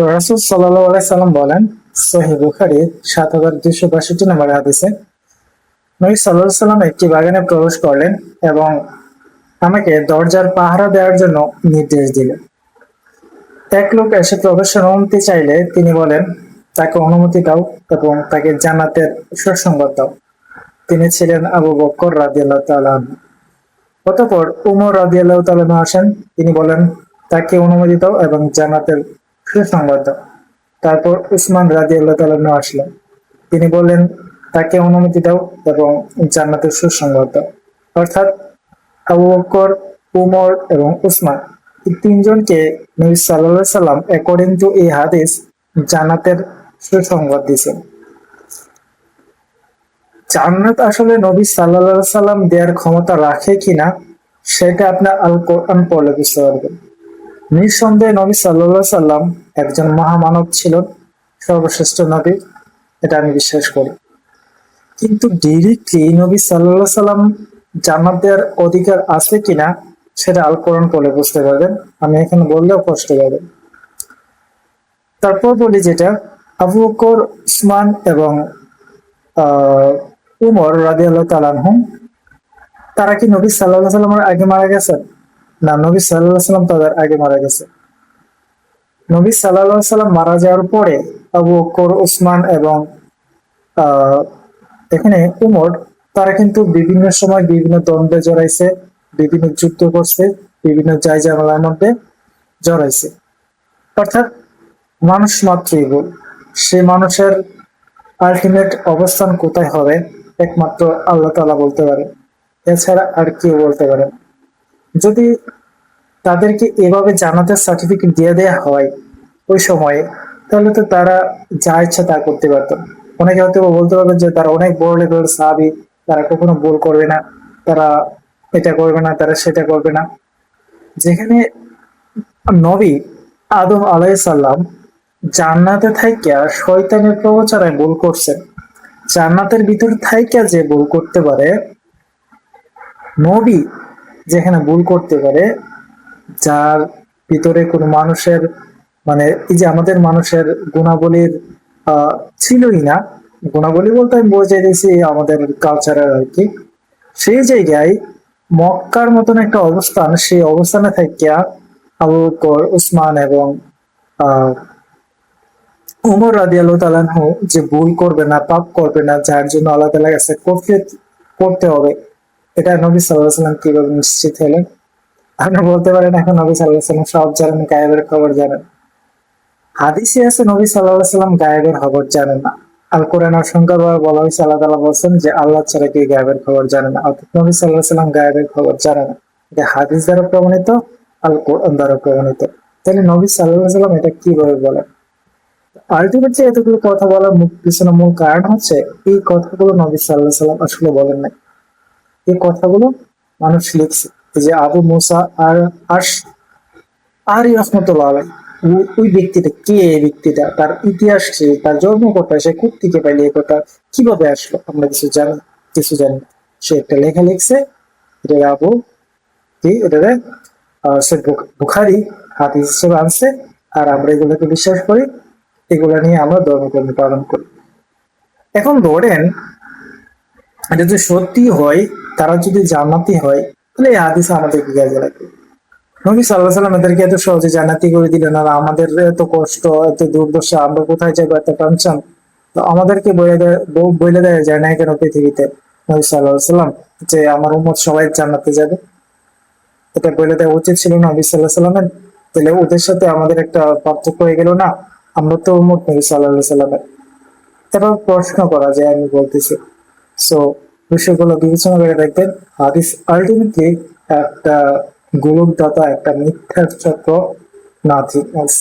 রাসূল সাল্লাল্লাহু আলাইহি সাল্লাম বলেন, সহিহ বুখারী ৭,২৬২ নম্বর হাদিসে, নবী সাল্লাল্লাহু আলাইহি সাল্লাম একটি বাগানে প্রবেশ করলেন এবং আমাকে দরজার পাহারা দেওয়ার জন্য নির্দেশ দিলেন। এক লোক এসে প্রবেশের অনুমতি চাইলে তিনি বলেন, তাকে অনুমতি দাও এবং তাকে জান্নাতের সুসংবাদ দাও। তিনি ছিলেন আবু বকর রাদিয়াল্লাহু তাআলা আনহু। অতঃপর উমর রাদিয়াল্লাহু তাআলা আনহু আসেন, তিনি বলেন, তাকে অনুমতি দাও এবং জান্নাতের সুসংবাদ দাও। তারপর উসমান রাদিয়াল্লাহু তাআলা আনহু আসলেন, তিনি বললেন, তাকে অনুমতি দাও এবং জান্নাতের সুসংবাদ দাও। অর্থাৎ আবু বকর, উমর এবং উসমান এই তিনজনকে নবী সাল্লাল্লাহু আলাইহি সাল্লাম অ্যাকর্ডিং টু এই হাদিস জান্নাতের সুসংবাদ দিয়েছেন। জান্নাত আসলে নবী সাল্লাল্লাহু আলাইহি সাল্লাম দেওয়ার ক্ষমতা রাখে কিনা সেটা আপনি আল কোরআন পড়লে বুঝতে পারবেন। নিঃসন্দেহে নবী সাল্লাল্লাহু আলাইহি সাল্লাম একজন মহামানব ছিলেন, সর্বশ্রেষ্ঠ নবী, এটা আমি বিশ্বাস করি। কিন্তু ডিরেক্টলি নবী সাল্লাল্লাহু আলাইহি সাল্লাম জান্নাত দেওয়ার অধিকার আছে কিনা সেটা আল কোরআন পড়লে বুঝতে পারবেন। আমি এখানে বললেও কষ্ট পাবেন। তারপর বলি যেটা, আবু বকর, উসমান এবং আহ উমর রাদিয়াল্লাহু তাআলা আনহু, তারা কি নবী সাল্লাল্লাহু আলাইহি সাল্লামের আগে মারা গেছেন? না, নবী সাল্লাল্লাহু আলাইহি সাল্লাম তাদের আগে মারা গেছে। নবী সাল্লাল্লাহু আলাইহি সাল্লাম মারা যাওয়ার পরে আবু বকর, উসমান এবং আহ এখানে উমর, তারা কিন্তু বিভিন্ন সময় বিভিন্ন দ্বন্দ্বে জড়াইছে, বিভিন্ন যুদ্ধ করছে, বিভিন্ন জায়জামেলার মধ্যে জড়াইছে। অর্থাৎ মানুষ মাত্রই ভুল, সে মানুষের আলটিমেট অবস্থান কোথায় হবে একমাত্র আল্লাহ তাআলা বলতে পারে, এছাড়া আর কেউ বলতে পারে না। যদি তাদেরকে এভাবে জান্নাতের সার্টিফিকেট দিয়ে দেয়া হয় ওই সময়ে, তাহলে তো তারা যা ইচ্ছা তা করতে পারতো। অনেকে হয়তো বলতে পারবেন যে তারা অনেক বড় লেভেলের সাহাবী, তারা কখনো ভুল করবে না, তারা এটা করবে না, তারা সেটা করবে না। যেখানে নবী আদম আলাইহিস সালাম জান্নাতে থাইকা শয়তানের প্রবচনায় ভুল করছেন, জান্নাতের ভিতর থাইকা যে ভুল করতে পারে, নবী যেখানে ভুল করতে পারে, যার ভিতরে কোনো মানুষের মানে এই যে আমাদের মানুষের গুণাবলীর ছিলই না, গুণাবলী বলতে আমি বোঝাই দিয়েছি আমাদের কালচারের আর কি, সেই জায়গায় মক্কার মতন একটা অবস্থান, সেই অবস্থানে থাকিয়া আবু বকর, উসমান এবং আহ উমর রাদিয়াল্লাহু তাআলা আনহু যে ভুল করবে না, পাপ করবে না, যার জন্য আল্লাহ তাআলার কাছে করতে হবে, এটা নবী সাল্লাল্লাহু আলাইহি সাল্লাম কিভাবে নিশ্চিত হলেন? আপনি বলতে পারেন এখন নবী সাল্লাল্লাহু আলাইহি সাল্লাম সব জানেন, গায়েবের খবর জানেন। হাদিসে আছে নবী সাল্লাল্লাহু আলাইহি সাল্লাম গায়েবের খবর জানেন না। আল কোরআনে অসংখ্যবার বলা হয়েছে, আল্লাহ তাআলা বলছেন যে আল্লাহ ছাড়া কেউ গায়েবের খবর জানে না, অর্থাৎ নবী সাল্লাল্লাহু আলাইহি সাল্লাম গায়েবের খবর জানে না। এটা হাদিস দ্বারা প্রমাণিত, আল কোরআন দ্বারা প্রমাণিত। তাহলে নবী সাল্লাল্লাহু আলাইহি সাল্লাম এটা কিভাবে বলেন? আলটিমেটলি এতগুলো কথা বলার পিছনে মূল কারণ হচ্ছে এই কথাগুলো নবী সাল্লাল্লাহু আলাইহি সাল্লাম আসলে বলেন নাই, এই কথাগুলো মানুষ লিখছে। এই যে আবু মুসা আর আশ আরই রহমতুল্লাহ আলাইহি, ওই ব্যক্তিটা কে? এই ব্যক্তিটা, তার ইতিহাস কি, তার জন্ম কোথায়, সে কোত্থেকে পাইলে এই কথা, কিভাবে আসলো, আমরা কিছু জানি? কিছু জানি না। সে একটা লেখা লিখছে, এটা আবু কি এটারে সে বুখারী হাদিস হিসেবে আনছে, আর আমরা এগুলোকে বিশ্বাস করি, এগুলা নিয়ে আমরা ধর্মকর্ম পালন করি। এখন ধরেন এটা যদি সত্যি হয়, তারা যদি জান্নাতি হয়, তাহলে এই হাদিস আমাদেরকে কাজে লাগবে। নবী সাল্লাল্লাহু আলাইহি সাল্লাম এদেরকে এত সহজে জান্নাতি করে দিলেন, আর আমাদের এত কষ্ট, এত দুর্দশা, আমরা কোথায় যাবো, এত টেনশন, তো আমাদেরকে বলে দেয়া যায় না কেন পৃথিবীতে নবী সাল্লাল্লাহু আলাইহি সাল্লাম যে আমার উম্মত সবাই জান্নাতে যাবে? এটা বলে দেওয়া উচিত ছিল না নবী সাল্লাল্লাহু আলাইহি সাল্লামের? তাহলে ওদের সাথে আমাদের একটা পার্থক্য হয়ে গেল না? আমরা তো উম্মত নবী সাল্লাল্লাহু আলাইহি সাল্লামের। তারপর প্রশ্ন করা যায়, আমি বলতেছি। সো বিষয়গুলো বিবেচনা করে দেখবেন, হাদিস আলটিমেটলি একটা গোলকদাতা, একটা মিথ্যার চক্র, নাথিং এলস।